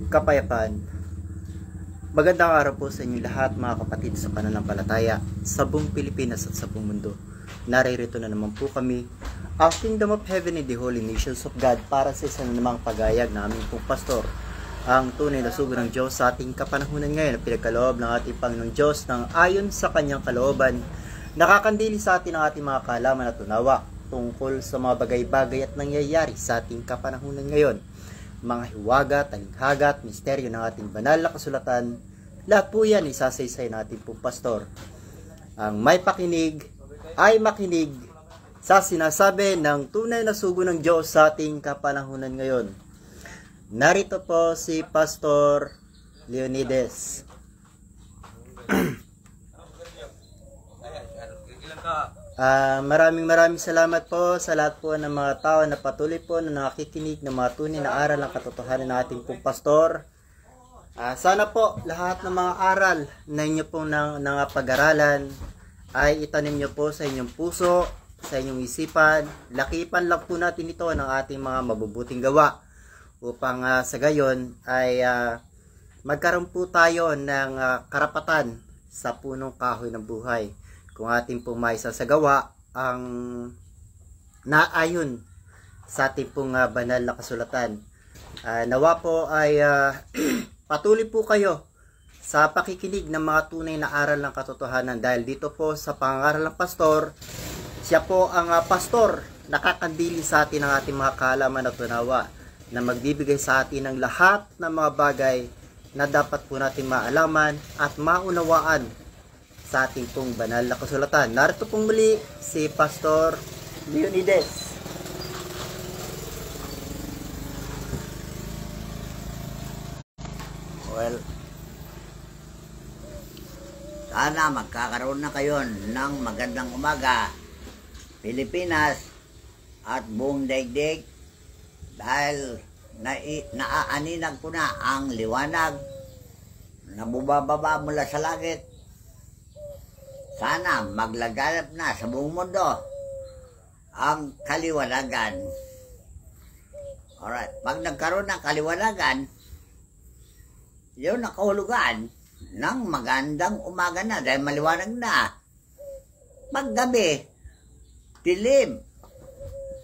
kapayapaan. Magandang araw po sa inyo lahat mga kapatid sa pananampalataya sa buong Pilipinas at sa buong mundo. Naririto na naman po kami, ang Kingdom of Heaven and the Holy Nations of God, para sa isa na namang pagayag na aming pong pastor, ang tunay na sugo ng Diyos sa ating kapanahunan ngayon na pinagkaloob ng ating Panginoong Diyos ng ayon sa kanyang kalooban, nakakandili sa atin ang ating mga kaalaman at unawa tungkol sa mga bagay-bagay at nangyayari sa ating kapanahunan ngayon. Mga hiwaga, talinghaga at misteryo ng ating banal na kasulatan, lahat po yan isasaysay natin pong pastor. Ang may pakinig ay makinig sa sinasabi ng tunay na sugo ng Diyos sa ating kapanahunan ngayon. Narito po si Pastor Leonides. Maraming salamat po sa lahat po ng mga tao na patuloy po na nakikinig ng mga tunay na aral ng katotohanan ng ating pong pastor. Sana po lahat ng mga aral na inyo pong pag-aralan ay itanim nyo po sa inyong puso, sa inyong isipan. Lakipan lang po natin ito ng ating mga mabubuting gawa upang sa gayon ay magkaroon po tayo ng karapatan sa punong kahoy ng buhay. Kung ating pong maisasagawa ang naayon sa ating pong banal na kasulatan. Nawa po ay patuloy po kayo sa pakikinig ng mga tunay na aral ng katotohanan, dahil dito po sa pangaral ng pastor, siya po ang pastor nakakandili sa atin ng ating mga kaalaman at unawa, na magbibigay sa atin ng lahat ng mga bagay na dapat po natin maalaman at maunawaan sa ating pong banal na kasulatan. Narito pong muli si Pastor Leonides. Well, sana magkakaroon na kayo ng magandang umaga, Pilipinas at buong daigdig, dahil naaaninag ko na ang liwanag na bumababa mula sa langit. Sana maglaganap na sa buong mundo ang kaliwanagan. Alright, pag nagkaroon ng kaliwanagan, yun ang kahulugan ng magandang umaga na, dahil maliwanag na. Paggabi, dilim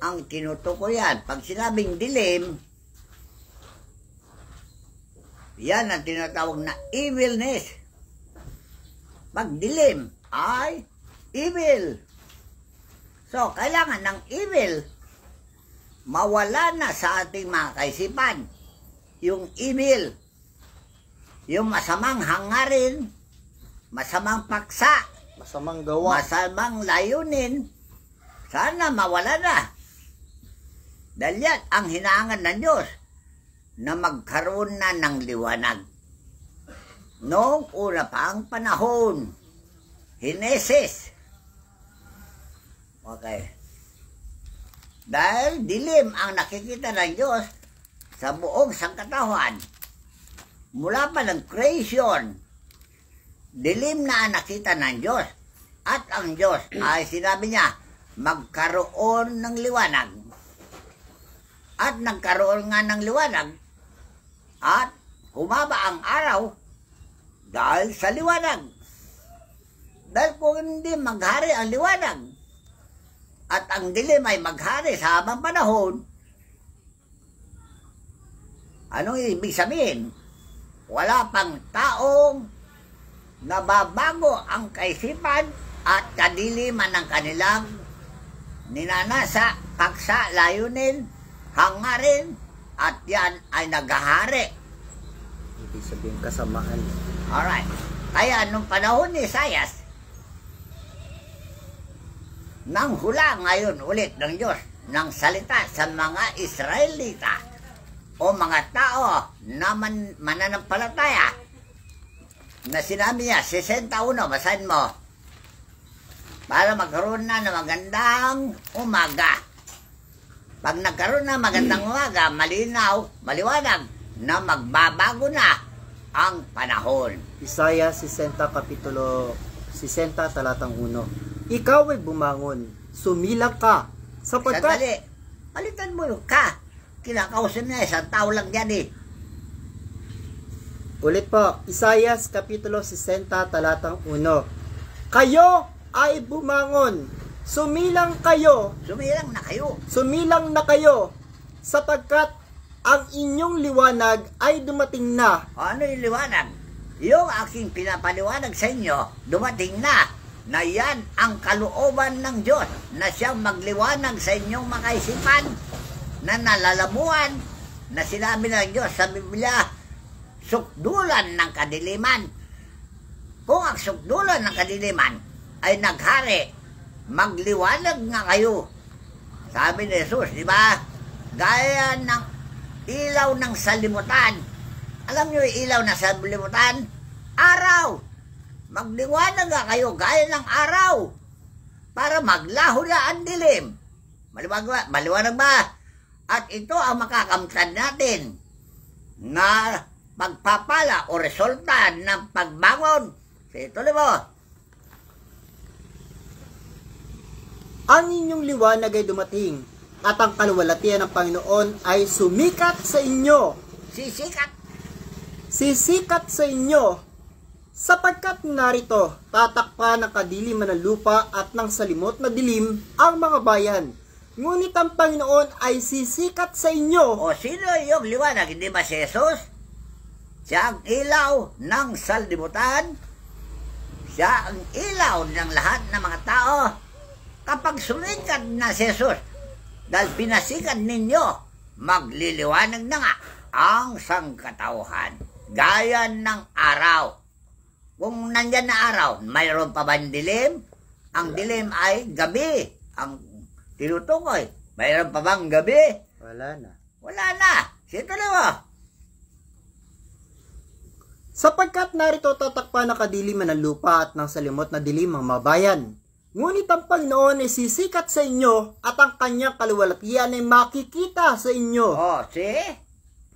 ang tinutukoy yan. Pag sinabing dilim, yan ang tinatawag na evilness. Pag dilim ay evil. So, kailangan ng evil mawala na sa ating mga kaisipan. Yung evil, yung masamang hangarin, masamang paksa, Masamang gawa, masamang layunin, sana mawala na. Dahil yan ang hinahangan ng Diyos, na magkaroon na ng liwanag. Noong una pa ang panahon, Hinesis. Okay. Dahil dilim ang nakikita ng Diyos sa buong sangkatauhan. Mula pa ng creation, dilim na ang nakita ng Diyos. At ang Diyos ay sinabi niya, magkaroon ng liwanag. At nagkaroon nga ng liwanag. At humaba ang araw dahil sa liwanag. Dahil kung hindi maghari ang liwanag at ang dilim ay maghari sa habang panahon, anong ibig sabihin? Wala pang taong nababago ang kaisipan at kadiliman ng kanilang ninanasa, paksa, layunin, hangarin, at yan ay naghahari. ibig sabihin kasamaan. Alright. Kaya nung panahon ni Isaias, nang hula ngayon ulit ng Diyos ng salita sa mga Israelita o mga tao na mananampalataya, na sinabi niya, 61, basahin mo, para magkaroon na ng magandang umaga. Pag nagkaroon na magandang umaga, malinaw, maliwanag, na magbabago na ang panahon. Isaiah 60 kapitulo 60 talatang 1. Ikaw ay bumangon, sumilang ka, sapagkat... Sandali, palitan mo yung ka. Kinakausap niya, isang tao lang yan eh. Ulit po, Isaias Kapitulo 60, talatang 1. Kayo ay bumangon, sumilang na kayo, sapagkat ang inyong liwanag ay dumating na. Ano yung liwanag? Yung aking pinapaliwanag sa inyo, dumating na yan ang kalooban ng Diyos na siyang magliwanag sa inyong mga isipan na nalalamuan na sinabi ng Diyos sa Biblia, sukdulan ng kadiliman. Kung ang sukdulan ng kadiliman ay naghari, magliwanag nga kayo. Sabi ni Jesus, di ba? Gaya ng ilaw ng salimutan. Alam niyo yung ilaw ng salimutan? Araw. Magliwanag nga kayo gaya ng araw para maglaho na ang dilim. Maliwanag ba? At ito ang makakamtan natin na pagpapala o resulta ng pagbangon. Tuloy mo. Ang inyong liwanag ay dumating, at ang kaluwalhatian ng Panginoon ay sumikat sa inyo. Sisikat sa inyo, sapagkat narito, tatakpan ng kadiliman ng lupa at ng salimot na dilim ang mga bayan. Ngunit ang Panginoon ay sisikat sa inyo. O sino yung liwanag? Hindi ba si Jesus? Siya ang ilaw ng salimutan. Siya ang ilaw ng lahat ng mga tao. Kapag sumikat na si Jesus, dahil pinasikat ninyo, magliliwanag na nga ang sangkatauhan. Gaya ng araw. Kung nandyan na araw, mayroon pa ba dilim? Ang dilim ay gabi. Ang tinutukoy, mayroon pa bang gabi? Wala na. Wala na. Tuloy mo. Sapagkat narito tatakpan ng kadiliman ng lupa at ng salimot na dilim ang mga bayan. Ngunit ang Panginoon ay sisikat sa inyo at ang kanyang kaluwalhatian ay makikita sa inyo.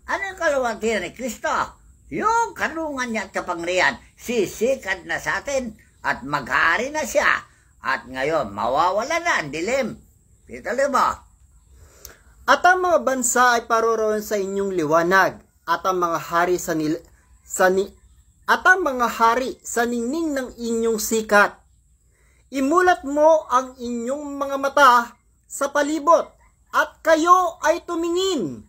Ano yung kaluwalhatian ni Kristo? Yung karungan niya at kapangyarihan, sisikat na sa atin at maghari na siya. At ngayon, mawawala na ang dilim. Tuloy mo. At ang mga bansa ay paroroon sa inyong liwanag, at ang mga hari sa ningning ng inyong sikat. Imulat mo ang inyong mga mata sa palibot, at kayo ay tumingin.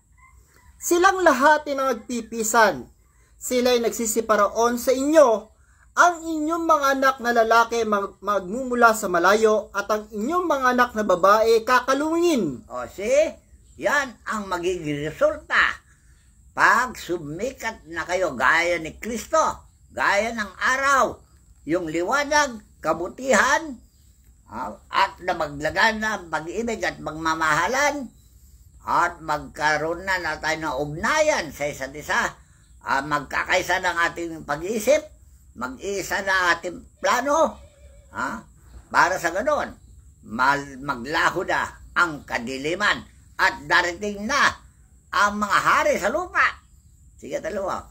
Silang lahat ay nagpipisan. Sila'y nagsisiparaon sa inyo. Ang inyong mga anak na lalaki magmumula sa malayo, at ang inyong mga anak na babae kakalungin. Yan ang magiging resulta. Pag sumikat na kayo gaya ni Kristo, gaya ng araw, yung liwanag, kabutihan, at na maglagan na pag-ibig at magmamahalan, at magkaroon na tayo ng ugnayan sa isa't isa, magkakaisa ng ating pag-iisip, mag-isa na ating plano, para sa ganon, maglaho na ang kadiliman at darating na ang mga hari sa lupa. Sige, dalawa.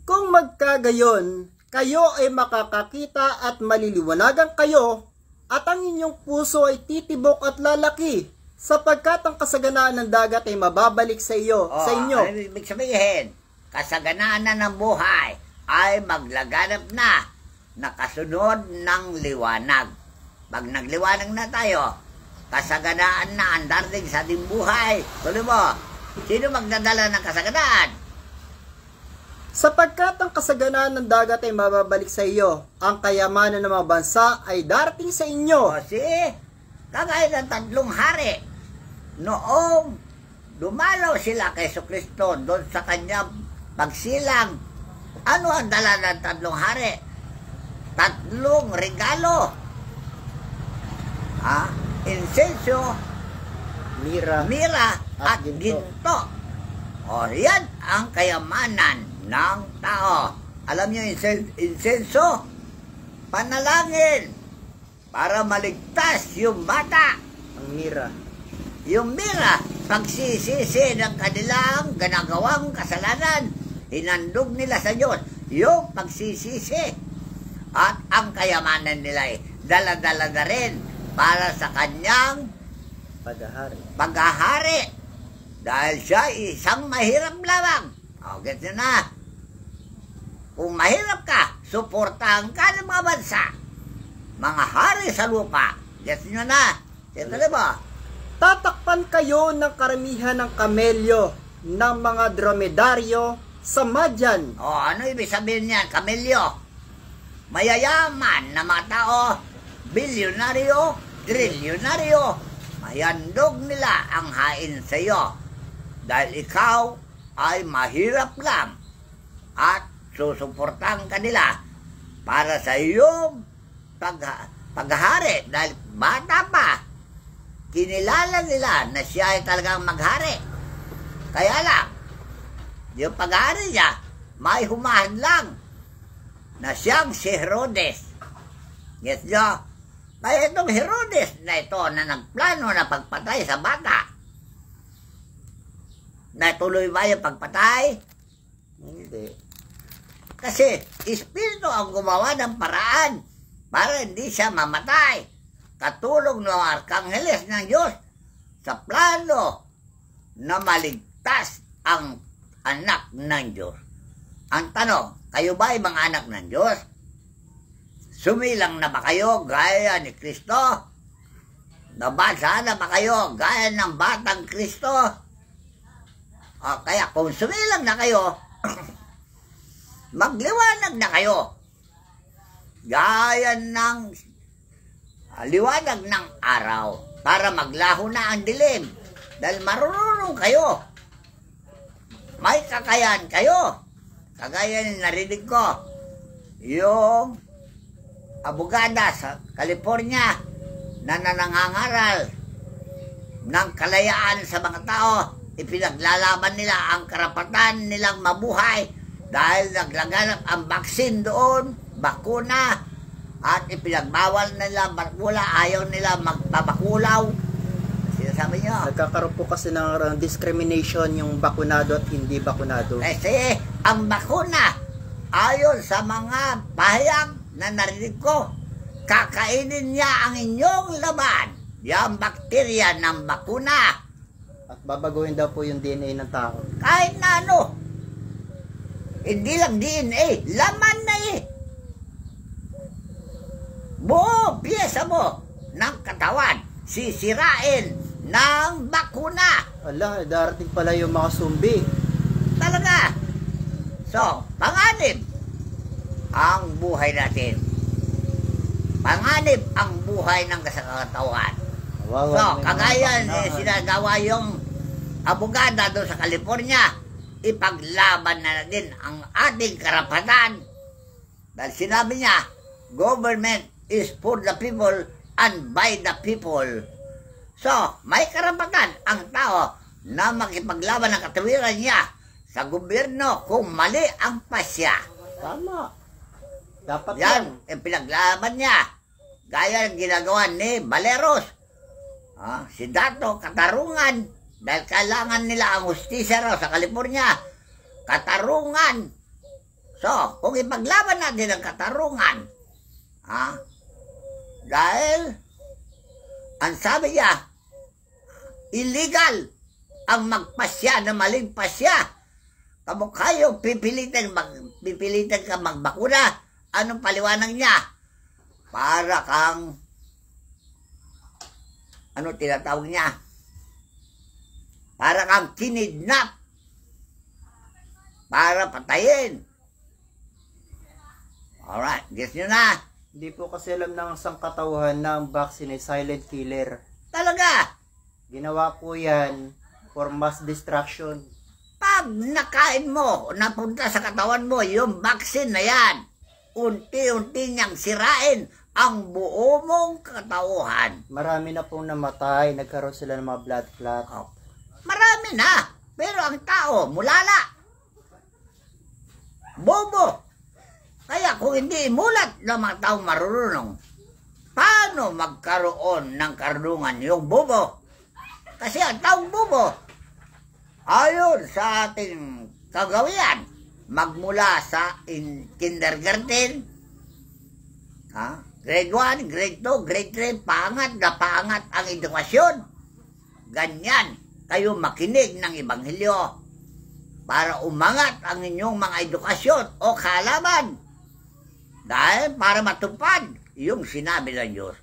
Kung magkagayon, kayo ay makakakita at maliliwanagan kayo, at ang inyong puso ay titibok at lalaki, sapagkat ang kasaganaan ng dagat ay mababalik sa inyo. Ano ibig sabihin? Kasaganaan na ng buhay ay maglaganap na nakasunod ng liwanag. Pag nagliwanag na tayo, kasaganaan na ang darating sa ating buhay. Tuloy mo, sino magdadala ng kasaganaan? Sapagkat ang kasaganaan ng dagat ay mababalik sa iyo, ang kayamanan ng mga bansa ay darating sa inyo. Kagaya ng 3 hari, noong dumalaw sila kay Jesucristo doon sa kanyang pagsilang, ano ang dala ng 3 hari? 3 regalo. Insenso, mira at ginto. Yan ang kayamanan ng tao. Alam niyo, insenso, panalangin para maligtas yung bata. Yung mira, pagsisisi ng kanilang ginagawang kasalanan, hinandog nila sa Diyos yung pagsisisi. At ang kayamanan nila ay dala-dala na rin para sa kanyang paghahari. Dahil siya isang mahirap lamang. Gets nyo na? Kung mahirap ka, suportahan ka ng mga bansa, mga hari sa lupa. Gets nyo na? Ito ba? Tatakpan kayo ng karamihan ng kamelyo ng mga dromedaryo sa Madyan. Ano ibig sabihin niyan? Kamelyo. Mayayaman na mga tao, bilyonaryo, trilyonaryo, mahandog nila ang hain sa iyo. Dahil ikaw ay mahirap lang at susuportahan ka nila para sa iyong paghahari. Dahil bata pa, kinilala nila na siya ay talagang maghari. Kaya lang, yung paghahari niya, may humahan lang na siyang si Herodes. Yes, nyo? Kaya itong Herodes na ito na nagplano na pagpatay sa bata, natuloy ba yung pagpatay? Hindi. Kasi espiritu ang gumawa ng paraan para hindi siya mamatay. Katulong ng Arkangheles ng Diyos sa plano na maligtas ang anak ng Diyos. Ang tanong, kayo ba ay mga anak ng Diyos? Sumilang na ba kayo gaya ni Kristo? Nabasa na ba kayo gaya ng batang Kristo? Kaya kung sumilang na kayo, magliwanag na kayo. Gaya ng liwanag ng araw para maglaho na ang dilim. Dahil marunong kayo. May kakayahan kayo. Kagaya ng narinig ko, yung abogada sa California na nangangaral ng kalayaan sa mga tao, ipinaglalaban nila ang karapatan nilang mabuhay dahil naglaganap ang baksin doon, bakuna, at ipinagbawal nila, ayaw nila magpapakulaw. Sinasabi nyo? Nagkakaroon po kasi ng discrimination yung bakunado at hindi bakunado. Kasi ang bakuna, ayon sa mga pahayag na narinig ko, kakainin niya ang inyong laman, yung bakterya ng bakuna. At babaguhin daw po yung DNA ng tao. Kahit na ano, hindi lang DNA, laman na buo piyesa mo ng katawan, sisirain ng bakuna. Ala, darating pala yung mga zombie. Talaga. So, panganib ang buhay natin. Panganib ang buhay ng katawan. Wow, So, kagaya sinagawa yung abogada doon sa California, ipaglaban na din ang ating karapatan. Dahil sinabi niya, government is for the people and by the people. So, may karapatan ang tao na makipaglaban ng katawiran niya sa gobyerno kung mali ang pasya. Tama. Dapat Yan, ang pinaglaban niya. Gaya ng ginagawa ni Valeros. Si Dato, katarungan. Dahil kailangan nila ang hustisya raw sa California. Katarungan. So, kung ipaglaban natin ang katarungan, dahil, ang sabi niya, illegal ang magpasya na maling pasya. Kamukha yung pipilitan ka magbakuna. Anong paliwanag niya? Para kang, ano tinatawag niya? Para kang kinidnap. Para patayin. Alright, guess nyo na. Hindi po kasi alam ng sangkatauhan na ang vaccine ay silent killer. Talaga. Ginawa po yan for mass distraction. Pag nakain mo, napunta sa katawan mo, yung vaccine na yan, unti-unti niyang sirain ang buo mong katauhan. Marami na pong namatay, nagkaroon sila ng mga blood clot. Marami na, pero ang tao, mulala. Bobo. Kaya kung hindi imulat ng mga taong marunong, paano magkaroon ng karunungan yung bobo? Kasi ang taong bobo, ayon sa ating kagawian, magmula sa kindergarten, grade 1, grade 2, grade 3, paangat na paangat ang edukasyon. Ganyan kayo makinig ng Ebanghelyo. para umangat ang inyong mga edukasyon o kaalaman. Dahil para matupad yung sinabi ng Diyos.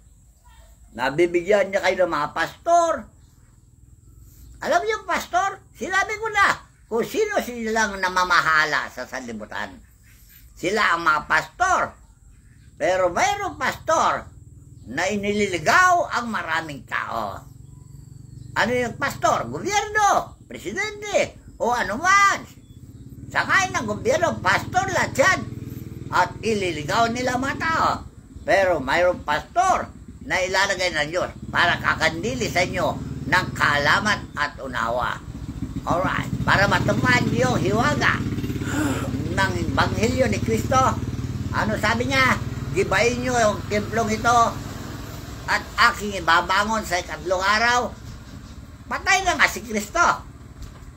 Nabibigyan niya kayo ng mga pastor. Alam niyo, pastor, sinabi ko na kung sino silang namamahala sa sanlibutan. Sila ang mga pastor. Pero mayroong pastor na inililigaw ang maraming tao. Ano yung pastor? Gobyerno, presidente, o anuman. Sakay ng gobyerno, pastor lahat yan. At ililigaw nila mga tao. Pero mayroong pastor na ilalagay ng Diyos para kakandili sa inyo ng kaalaman at unawa. Alright, para matupad yung hiwaga ng Ebanghelyo ni Kristo. Ano sabi niya? Gibayin nyo yung templong ito at aking ibabangon sa ikatlong araw. Patay na nga si Kristo.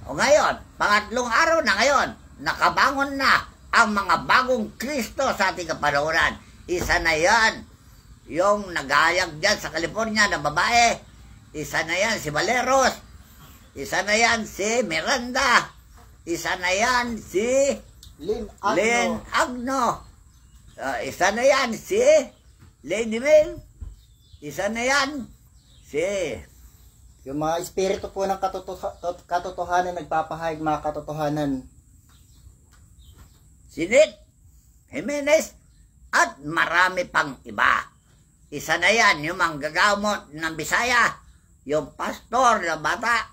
O ngayon, pangatlong araw na ngayon, nakabangon na ang mga bagong Kristo sa ating kapanahonan. Isa na yan, yung nagayag dyan sa California na babae. Isa na yan si Valeros. Isa na yan si Miranda. Isa na yan si Lynn Agno. Isa na yan si Lady May. Isa na yan si... Yung mga espiritu po ng katotohanan, nagpapahayag mga katotohanan. Si Nit Jimenez at marami pang iba. Isa na yan, yung manggagamot ng Bisaya, yung pastor na bata,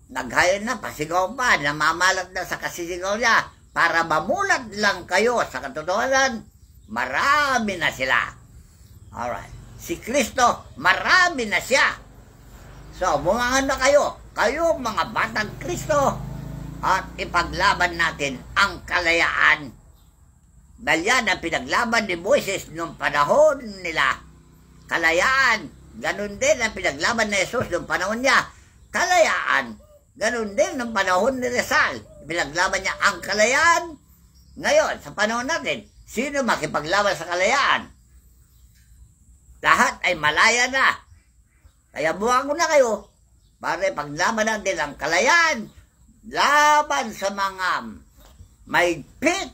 naghayon na, pasigaw pa, namamalat na sa kasisigaw niya, para mamulat lang kayo sa katotohanan, marami na sila. Alright. Si Kristo, marami na siya. So, bumangan na kayo mga batang Kristo, at ipaglaban natin ang kalayaan. Dahil yan ang pinaglaban ni Moises noong panahon nila. Kalayaan. Ganun din ang pinaglaban ni Jesus noong panahon niya. Kalayaan. Ganun din noong panahon ni Rizal. Pinaglaban niya ang kalayaan. Ngayon, sa panahon natin, sino makipaglaban sa kalayaan? Lahat ay malaya na. Kaya buwango na kayo para ipaglaban natin ang kalayaan laban sa mga mahigpit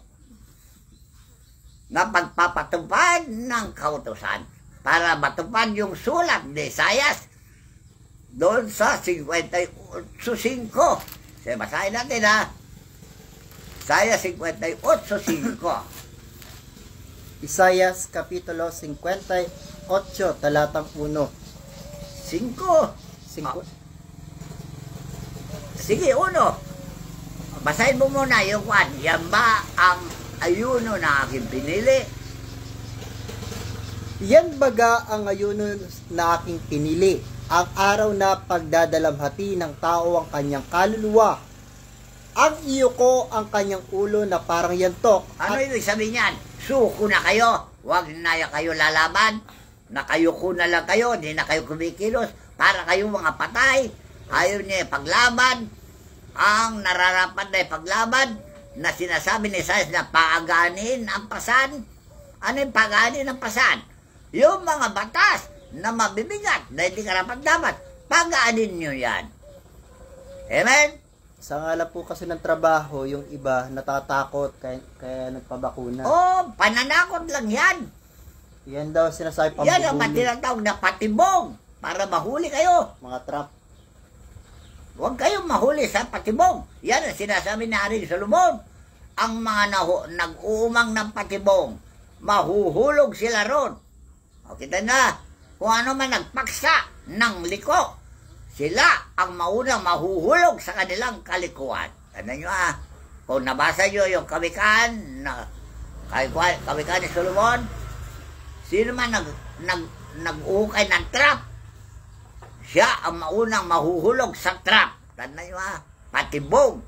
na pagpapatupad ng kautusan para matupad yung sulat ni Isaias doon sa 58:5. Sige, basahin natin ha. Isaias 58:5. Isaias Kapitulo 58, talatang 1. 5. Sige, 1. Basahin mo muna yung 1. Yan ba ang ayuno na aking pinili? Yan baga ang ayuno na aking pinili, ang araw na pagdadalamhati ng tao ang kanyang kaluluwa. Ang iyo ko ang kanyang ulo na parang yantok. Ano ibig sabihin yan? Suko na kayo. Huwag na kayo lalaban. Nakayuko na lang kayo. Hindi na kayo kumikilos. Para kayo mga patay. Ayaw niya paglaban. Ang nararapat na paglaban na sinasabi ni Isaias na paaganin ang pasan. Ano yung paaganin ang pasan? Yung mga batas na mabibigat na hindi karapat-dapat. Pagaanin nyo yan. Amen? Sa ngala po kasi ng trabaho, yung iba natatakot kaya nagpabakuna. Oh, pananakot lang yan. Yan daw sinasabi pambubuli. Yan ang tinatawag na patibong para mahuli kayo. Mga trap. Huwag kayong mahuli sa patibong. Yan ang sinasabi ni Haring Solomon. Ang mga nag-uumang ng patibong, mahuhulog sila ron. O kita na, kung ano man nagpaksa ng liko, sila ang maunang mahuhulog sa kanilang kalikuan. Tandaan nyo kung nabasa nyo yung kawikaan ni Solomon, sino man nag-uukay ng trap, siya ang maunang mahuhulog sa trap. Tandaan nyo patibong.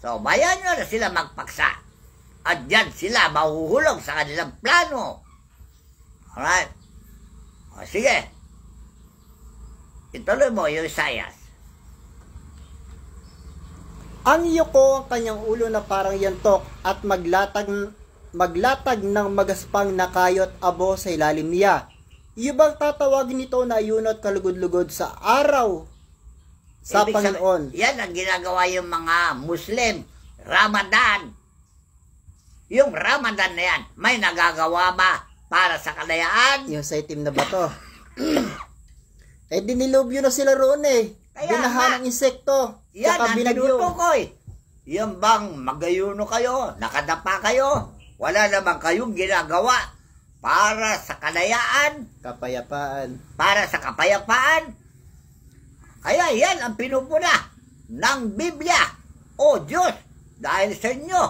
So, bayan nyo na sila magpaksa. At yan sila mahuhulog sa kanilang plano. Alright? O, sige. Ituloy mo yung Isaias. Ang iyo ko ang kanyang ulo na parang yantok at maglatag ng magaspang na kayot abo sa ilalim niya. Iyo bang tatawagin nito na ayuno at kalugod-lugod sa araw sa Ibig Panginoon. Yan ang ginagawa yung mga Muslim. Ramadan. Yung Ramadan na yan, may nagagawa ba para sa kalayaan? Yung sa itim na bato. Dinilubyo na sila roon eh. Kaya Binaha nga. ng insekto. Yan Tsaka ang binagyo. tinutukoy. Yan bang magayuno kayo, nakadapa kayo, wala naman kayong ginagawa para sa kalayaan, Kapayapaan. para sa kapayapaan. Kaya yan ang pinupuna ng Biblia. O Diyos, dahil sa inyo,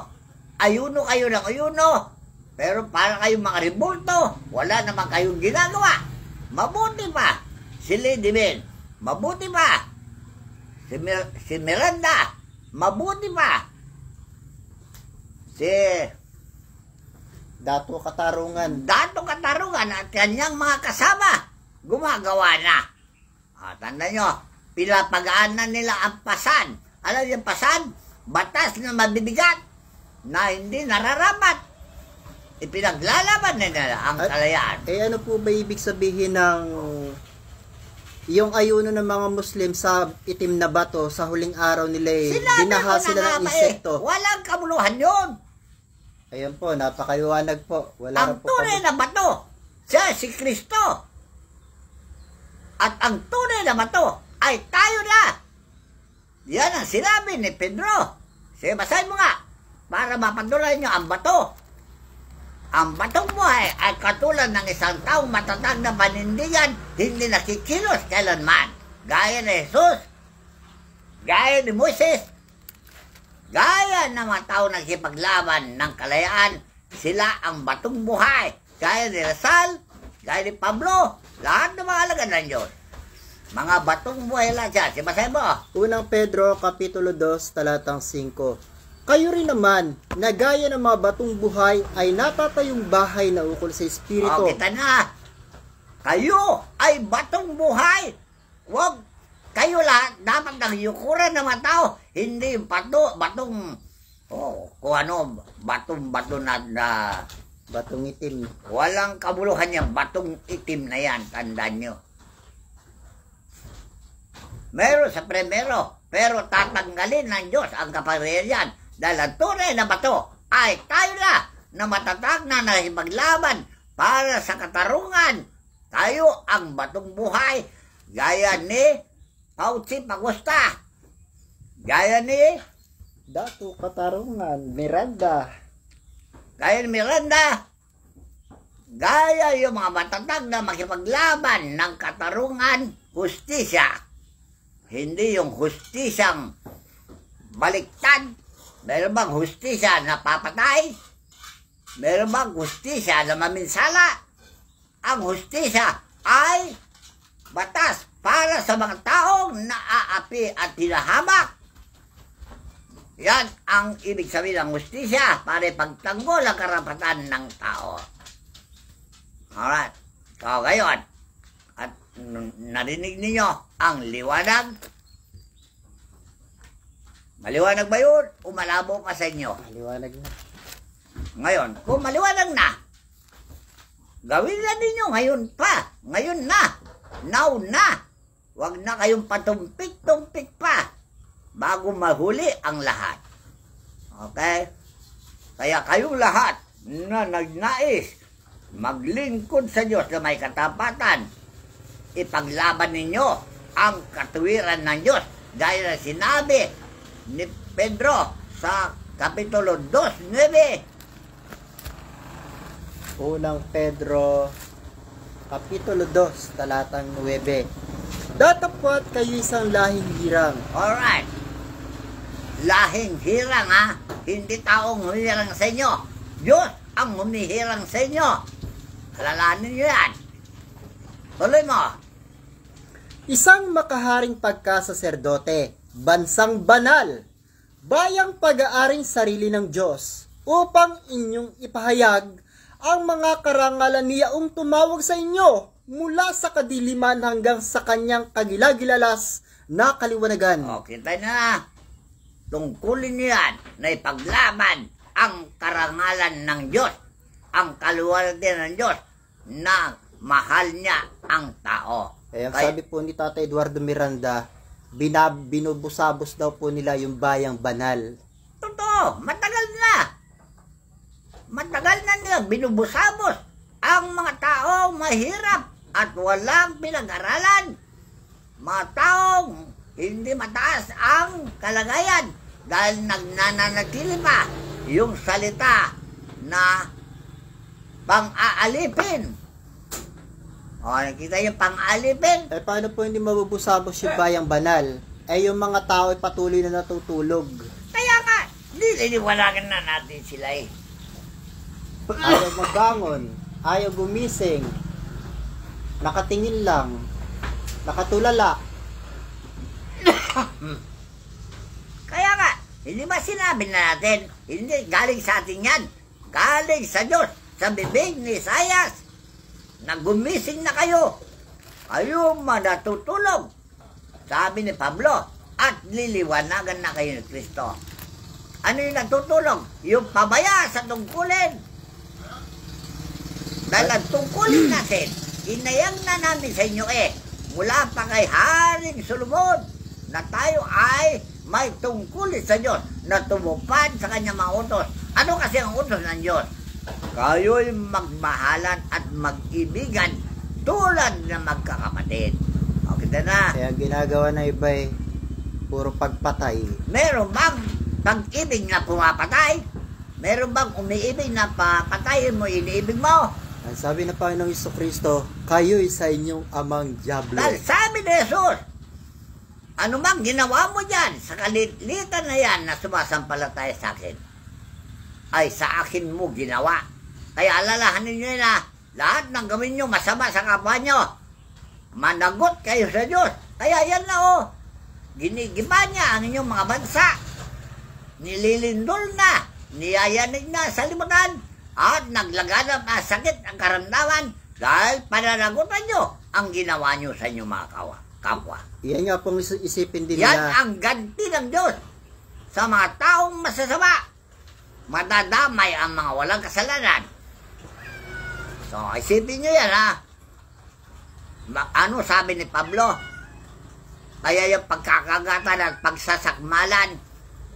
ayuno kayo ng ayuno, pero para kayong mga ribulto, wala naman kayong ginagawa. Mabuti pa si Lady Ben, mabuti pa si Miranda, mabuti pa si Dato Katarungan. Dato Katarungan at kanyang mga kasama gumagawa na. Tanda nyo, pinapagaanan nila ang pasan. Alam niyo yung pasan? Batas na mabibigat na hindi nararapat. Ipinaglalaban na nila ang kalayaan. Ano po ba ibig sabihin ng yung ayuno ng mga Muslim sa itim na bato sa huling araw nila binaha sila ng insekto? Walang kamuluhan yun. Ayan po, napakaliwanag po. Wala Ang tunay na bato, siya si Kristo. At ang tunay na bato ay tayo na. Yan ang sinabi ni Pedro. Sige, basahin mo nga para mapatuloy nyo ang bato. Ang batong buhay ay katulad ng isang taong matatag na panindigan, hindi nakikilos kailanman. Gaya ni Jesus, gaya ni Moises, gaya ng mga tao nagkipaglaban ng kalayaan, sila ang batong buhay. Gaya ni Rizal, gaya ni Pablo, lahat ng mga alagad ng Diyos. Mga batong buhay lang siya. Sibasahin mo. Unang Pedro, Kapitulo 2, talatang 5. Kayo rin naman, na gaya ng mga batong buhay, ay natatayong bahay na ukol sa Espiritu. Kita na. Kayo ay batong buhay. Huwag kayo lahat dapat nang yukuran ng mga tao. Hindi batong, kung ano, bato na Batong itim. walang kabuluhan yan. Batong itim na yan. Tandaan nyo. Meron sa primero, pero tatanggalin ng Diyos ang kapangyarihan dahil ang tunay na bato ay tayo na matatag na nakipaglaban para sa katarungan. Tayo ang batong buhay, gaya ni Pauci Pagusta, gaya ni Dato Katarungan, Miranda. gaya ni Miranda, gaya yung mga matatag na makipaglaban ng katarungan, hustisya. Hindi yung hustisyang baliktad. Meron bang hustisya na papatay? Meron bang hustisya na maminsala? Ang hustisya ay batas para sa mga taong naaapi at hinahamak. Yan ang ibig sabihin ng hustisya para ipagtanggol ang karapatan ng tao. Alright. So, ngayon, at narinig ninyo ang liwanag. Maliwanag ba yun? O malabo pa sa inyo? Maliwanag na. Ngayon, kung maliwanag na, gawin na ninyo ngayon pa. Ngayon na. Now na. Huwag na kayong patumpik-tumpik pa bago mahuli ang lahat. Okay? Kaya kayong lahat na nagnais maglingkod sa Diyos na may katapatan, ipaglaban ninyo ang katuwiran ng Diyos. Gaya na sinabi ni Pedro sa Kapitulo 2:9. Unang Pedro, Kapitulo 2, talatang 9. Datapwat kayo isang lahing hirang. Alright. Lahing hirang ha. Hindi taong humirang sa inyo. Diyos ang humihirang sa inyo. Alalahanin nyo yan. Tuloy mo. Isang makaharing pagkasaserdote, bansang banal, bayang pag-aaring sarili ng Diyos, upang inyong ipahayag ang mga karangalan niyaong tumawag sa inyo mula sa kadiliman hanggang sa kanyang kagilagilalas na kaliwanagan. O, kita na. Tungkulin niyo yan na ipaglaban ang karangalan ng Diyos, ang kaluwalhatian ng Diyos, na mahal niya ang tao. Kaya sabi po ni Tata Eduardo Miranda, binubusabos daw po nila yung bayang banal. Totoo, matagal na. Matagal na nila binubusabos ang mga taong mahirap at walang pinag-aralan. Mga taong hindi mataas ang kalagayan dahil nagnanatili pa yung salita na pang-aalipin. O, nakita yung pang-aalipin? Eh, paano po hindi mabubusabos yung bayang banal? Eh, yung mga tao ay patuloy na natutulog. Kaya nga, nililiwanagan na natin sila eh. Ayaw mabangon, ayaw gumising, nakatingin lang, nakatulala. Kaya nga, hindi ba sinabi na natin, hindi galing sa atin yan, galing sa Diyos, sa bibig ni Isaias, na gumising na kayo, kayo manatutulog, sabi ni Pablo, at liliwanagan na kayo ni Kristo. Ano yung natutulog? Yung pabaya sa tungkulin. Dahil ang tungkulin natin, inayang na namin sa inyo mula pa kay Haring Solomon, na tayo ay may tungkulin sa Diyos na tumupad sa kanyang mga utos. Ano kasi ang utos ng Diyos? Kayo'y magmahalan at mag-ibigan tulad na magkakapatid. Okay na. Kaya ginagawa na iba eh, puro pagpatay. Meron bang pag-ibig na pumapatay? Meron bang umiibig na papatayin mo, iniibig mo? Ang sabi ng Panginoong Jesucristo, kayo'y sa inyong amang diablo. Dahil sabi ni Jesus, ano bang ginawa mo dyan sa kalilitan na yan na sumasampalataya sa akin, ay sa akin mo ginawa. Kaya alalahanin nyo na lahat ng gawin nyo masama sa kapwa nyo, managot kayo sa Diyos. Kaya yan na ginigiba niya ang inyong mga bansa, nililindol na, niyayanig na sa limutan, at naglaganap na sakit ang karamdaman dahil pananagutan nyo ang ginawa nyo sa inyong mga kapwa. Yan nga pong isipin din Yan nila. ang ganti ng Diyos sa mga taong masasama. Madadamay ang mga walang kasalanan. So, isipin nyo yan, ha? Ano sabi ni Pablo? Kaya yung pagkakagatan at pagsasakmalan,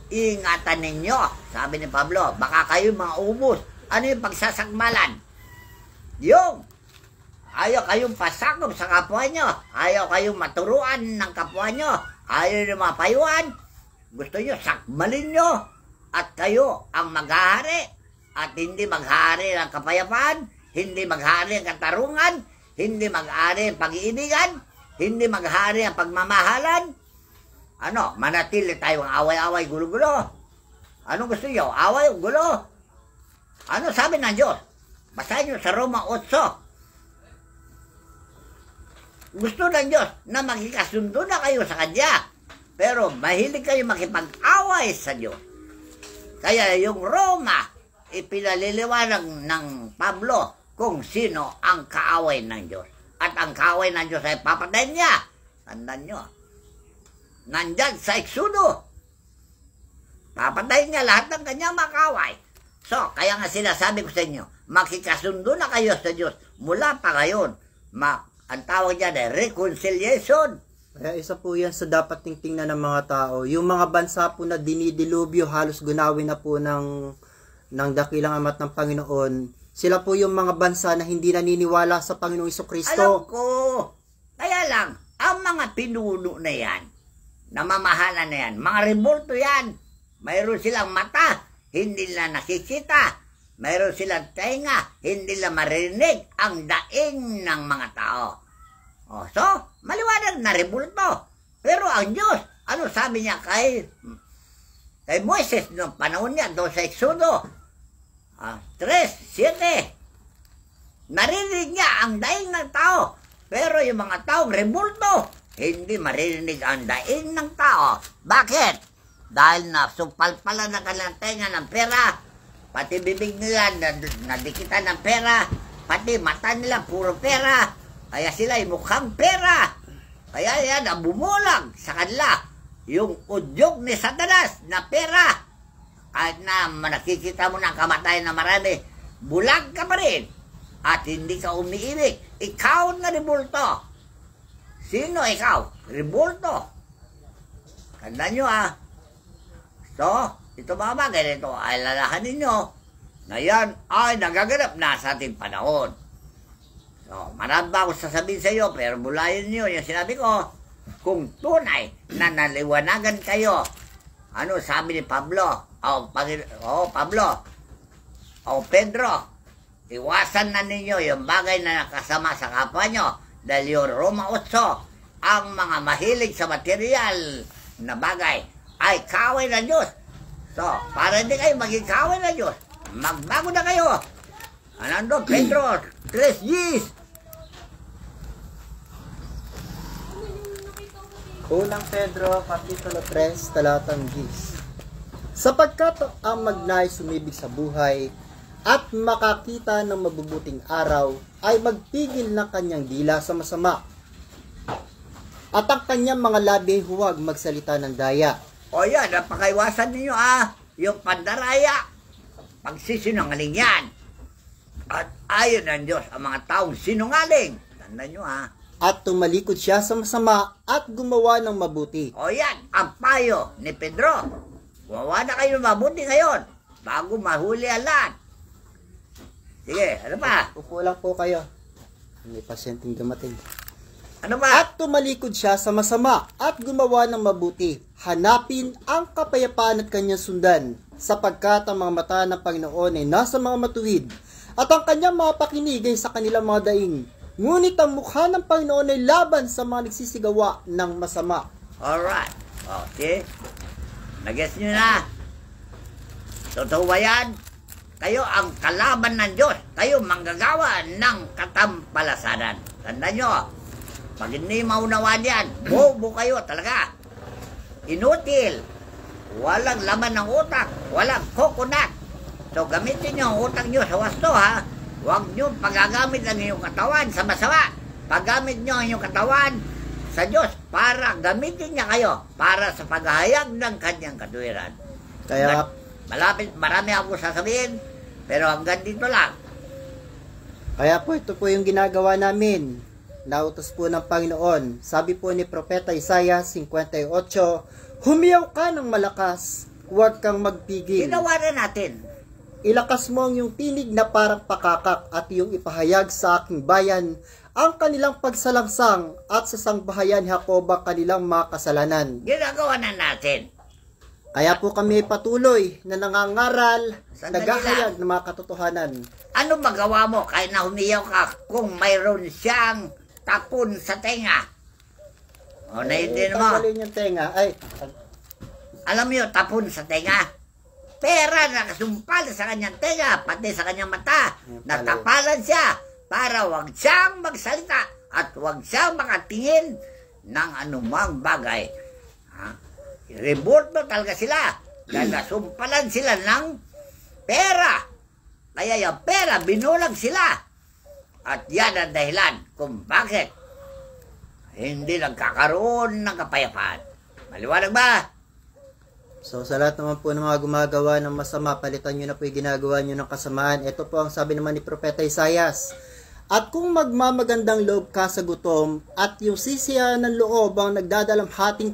ingatan ninyo. Sabi ni Pablo, baka kayo mga ubos. Ano yung pagsasakmalan? Yung ayaw kayong pasakop sa kapwa nyo, ayaw kayong maturuan ng kapwa nyo, ayaw nyo mapayuan, gusto nyo sakmalin nyo, at kayo ang maghahari, at hindi maghahari ng kapayapaan, hindi maghahari ng katarungan, hindi maghahari ng pag-iibigan, hindi maghahari ng pagmamahalan. Ano, manatili tayong away-away, gulo-gulo. Ano gusto nyo? Away o gulo? Ano sabi ng Diyos? Basahin nyo sa Roma 8. Gusto ng Diyos na makikasundo na kayo sa Kanya. Pero mahilig kayo makipag-away sa Diyos. Kaya yung Roma, ipinaliliwanag ng Pablo kung sino ang kaaway ng Diyos. At ang kaaway ng Diyos ay papatayin niya. Tandaan nyo. Nandyan sa Exodo. Papatayin niya lahat ng kanyang mga kaaway. So, kaya nga sinasabi ko sa inyo, makikasundo na kayo sa Diyos mula pa ngayon. Ang tawag dyan ay reconciliation. Kaya isa po yan sa dapat tingtingnan ng mga tao. Yung mga bansa po na dinidilubyo, halos gunawin na po ng dakilang amat ng Panginoon. Sila po yung mga bansa na hindi naniniwala sa Panginoong Jesucristo. Alam ko. Kaya lang, ang mga pinuno na yan, namamahala na yan, mga revolto yan, mayroon silang mata, hindi nila nakikita. Mayroon silang tenga, hindi nila marinig ang daing ng mga tao. So, maliwanag na rebulto. Pero ang Diyos, ano sabi niya kay Moises noong panahon niya doon sa Exodo 3:7. Narinig niya ang daing ng tao. Pero yung mga taong rebulto, hindi marinig ang daing ng tao. Bakit? Dahil nasupalpalan na kanilang tenga ng pera, pati bibig nila nadikitan ng pera, pati mata nila puro pera, kaya sila ay mukhang pera. Kaya yan ang bumulag sa kanila, yung udyog ni Satanas na pera. Kahit na nakikita mo ng kamatayan na marami, bulag ka pa rin at hindi ka umiibig. Ikaw na rebulto. Sino ikaw? Rebulto. Tandaan nyo So, ito mga bagay na ito ay lalahanin nyo na yan ay nagaganap na sa ating panahon. So, marami ba akong sasabihin sa iyo, pero bulayin nyo yung sinabi ko, kung tunay na naliwanagan kayo, ano sabi ni Pablo, Pedro, iwasan na ninyo yung bagay na nakasama sa kapwa nyo, dahil yung Roma 8, ang mga mahilig sa material na bagay ay kaway ng Diyos. So, para hindi kayo maging kaway ng Diyos, magbago na kayo. Anando, Pedro, 3 Gs. Unang Pedro, Kapitulo 3, talatang Gs. Sapagkat ang magnais sumibig sa buhay at makakita ng mabubuting araw ay magpigil ng kanyang dila sa masama. At ang kanyang mga labi huwag magsalita ng daya. O yan, napakaiwasan ninyo yung pandaraya. Pagsisinungaling yan. At ayon ng Diyos ang mga taong sinungaling. Tandaan nyo At tumalikod siya sa masama at gumawa ng mabuti. O yan, ang payo ni Pedro. Gumawa na kayo ng mabuti ngayon bago mahuli ang lahat. Sige, ano pa? Upo lang po kayo. May pasyenteng dumating. Ano ba? At tumalikod siya sa masama at gumawa ng mabuti. Hanapin ang kapayapaan at kanyang sundan, sapagkat ang mga mata ng Panginoon ay nasa mga matuwid, at ang kanyang mga pakinig ay sa kanilang mga daing. Ngunit ang mukha ng Panginoon ay laban sa mga nagsisigawa ng masama. Alright. Okay. Nag-guess nyo na. Totoo ba yan? Kayo ang kalaban ng Diyos. Kayo manggagawa ng katampalasanan. Tandaan nyo, pag hindi maunawaan yan, bobo kayo talaga. Inutil. Walang laman ng utak. Walang coconut. So gamitin nyo ang utak nyo sa wasto Huwag nyo pagagamit ang inyong katawan sa masama. Paggamit nyo ang inyong katawan sa Diyos para gamitin niya kayo para sa paghahayag ng kanyang katuwiran. Kaya Marami ako sasabihin, pero hanggang dito lang. Kaya po ito po yung ginagawa namin. Nautos po ng Panginoon. Sabi po ni Propeta Isaiah 58, humiyaw ka ng malakas, huwag kang magpigil. Ginawa na natin. Ilakas mo ang iyong tinig na parang pakakak at iyong ipahayag sa aking bayan ang kanilang pagsalangsang at sa sangbahayan ni Jacob ang kanilang mga kasalanan. Ginagawa na natin. Kaya po kami patuloy na nangangaral, Sandali naghahayag ng mga katotohanan. Ano magawa mo kahit na humiyaw ka kung mayroon siyang tapon sa tenga? O naiintindihan mo? Tanggalin yung tenga. Alam mo yung tapon sa tenga? Pera na kasumpal sa kanyang tenga, pati sa kanyang mata. Natapalan siya para wag siyang magsalita at wag siyang makatingin ng anumang bagay. Revolto talaga sila dahil nasumpalan sila ng pera. Kaya yung pera, binulag sila. At yan ang dahilan kung bakit hindi nagkakaroon ng kapayapaan. Maliwanag ba? So sa lahat naman po ng mga gumagawa ng masama, palitan nyo na po yung ginagawa nyo ng kasamaan. Ito po ang sabi naman ni Propeta Isaias. At kung magmamagandang loob ka sa gutom, at yung sisiya ng loob ang nagdadalamhating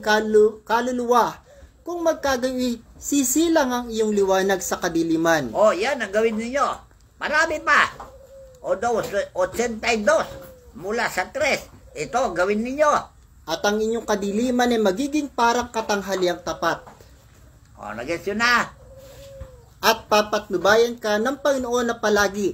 kaluluwa, kung magkagawi, sisilang ang iyong liwanag sa kadiliman. O yan ang gawin ninyo. Marami pa. O 82 mula sa 3. Ito gawin ninyo. At ang inyong kadiliman ay magiging parang katanghaliang tapat. O nag-gets yun na. At papatnubayan ka ng Panginoon na palagi,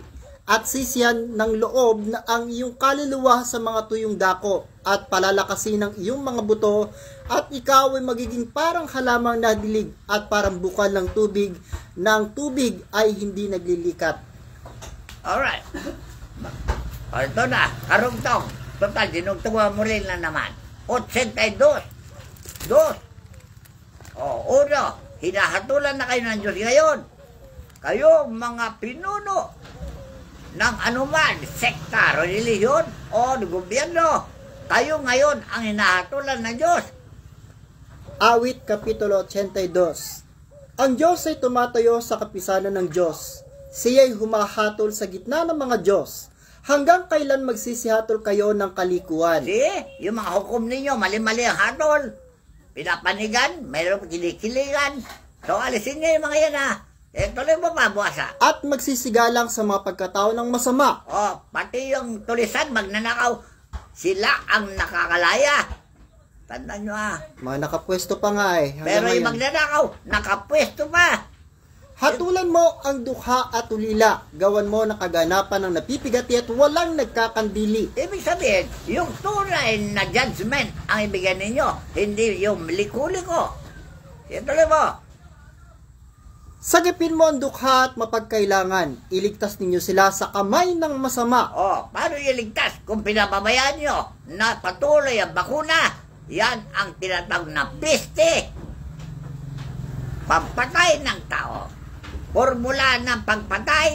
at sisiyan ng loob na ang iyong kaluluwa sa mga tuyong dako, at palalakasin ng iyong mga buto, at ikaw ay magiging parang halamang nadilig at parang bukal ng tubig, na ang tubig ay hindi naglilikat. Alright. O ito na, karugtong. Total, dinugtungan mo rin na naman. 82. 2. O, 1. Hinahatulan na kayo ng Diyos ngayon. Kayo mga pinuno ng anuman, sekta, relihiyon, o gobyerno. Kayo ngayon ang hinahatulan ng Diyos. Awit Kapitulo 82. Ang Diyos ay tumatayo sa kapisanan ng Diyos. Siya'y humahatol sa gitna ng mga Diyos. Hanggang kailan magsisihatol kayo ng kalikuan? Yung mga hukom ninyo, mali-mali ang hatol. pinapanigan, mayroong kinikiligan. So, alisin niya yung mga yan ha. Tuloy mo mabuwasa. At magsisigalang sa mga pagkatao ng masama. Pati yung tulisan, magnanakaw. Sila ang nakakalaya. Tandaan nyo ha. Mga nakapwesto pa nga eh. Pero yung magnanakaw, nakapwesto pa. Hatulan mo ang dukha at ulila. Gawan mo ng kaganapan ng napipigati at walang nagkakandili. Ibig sabihin, yung tunay na judgment ang ibigay ninyo. Hindi yung liku-liko. Tuloy mo. Sagipin mo ang dukha at mapagkailangan. Iligtas ninyo sila sa kamay ng masama. Paano iligtas kung pinababayaan nyo na patuloy ang bakuna? Yan ang tinatawag na peste. Pampatay ng tao. Formula ng pagpatay.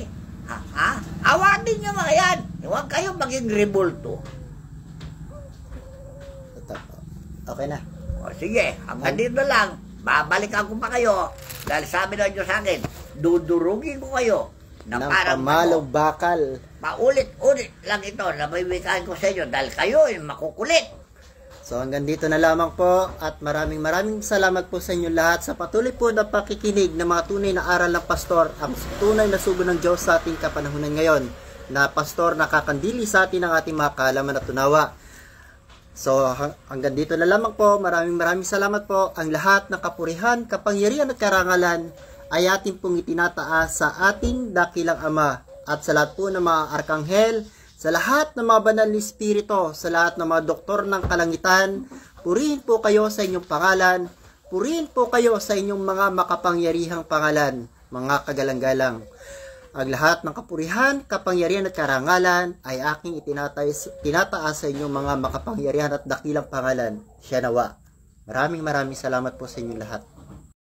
Awatin nyo mga yan. Huwag kayong maging rebulto. Okay na. Sige, hanggang dito lang. Babalikan ko pa kayo. Dahil sabi na Diyos sa akin, dudurugin ko kayo na ng parang pamalong bakal. Paulit-ulit lang ito na may wikahan ko sa inyo dahil kayo ay makukulit. So hanggang dito na lamang po at maraming salamat po sa inyo lahat sa patuloy po na pakikinig ng mga tunay na aral ng pastor, ang tunay na sugo ng Diyos sa ating kapanahunan ngayon, na pastor nakakandili sa atin ang ating mga kaalaman at tunawa. So hanggang dito na lamang po, maraming salamat po. Ang lahat ng kapurihan, kapangyarihan at karangalan ay ating pong itinataas sa ating dakilang Ama at sa lahat po ng mga arkanghel, sa lahat ng mga banal ni Espiritu, sa lahat ng mga doktor ng kalangitan. Purihin po kayo sa inyong pangalan, purihin po kayo sa inyong mga makapangyarihang pangalan, mga kagalang-galang. Ang lahat ng kapurihan, kapangyarihan at karangalan ay aking itinataas sa inyong mga makapangyarihan at dakilang pangalan. Siya nawa. Maraming salamat po sa inyong lahat.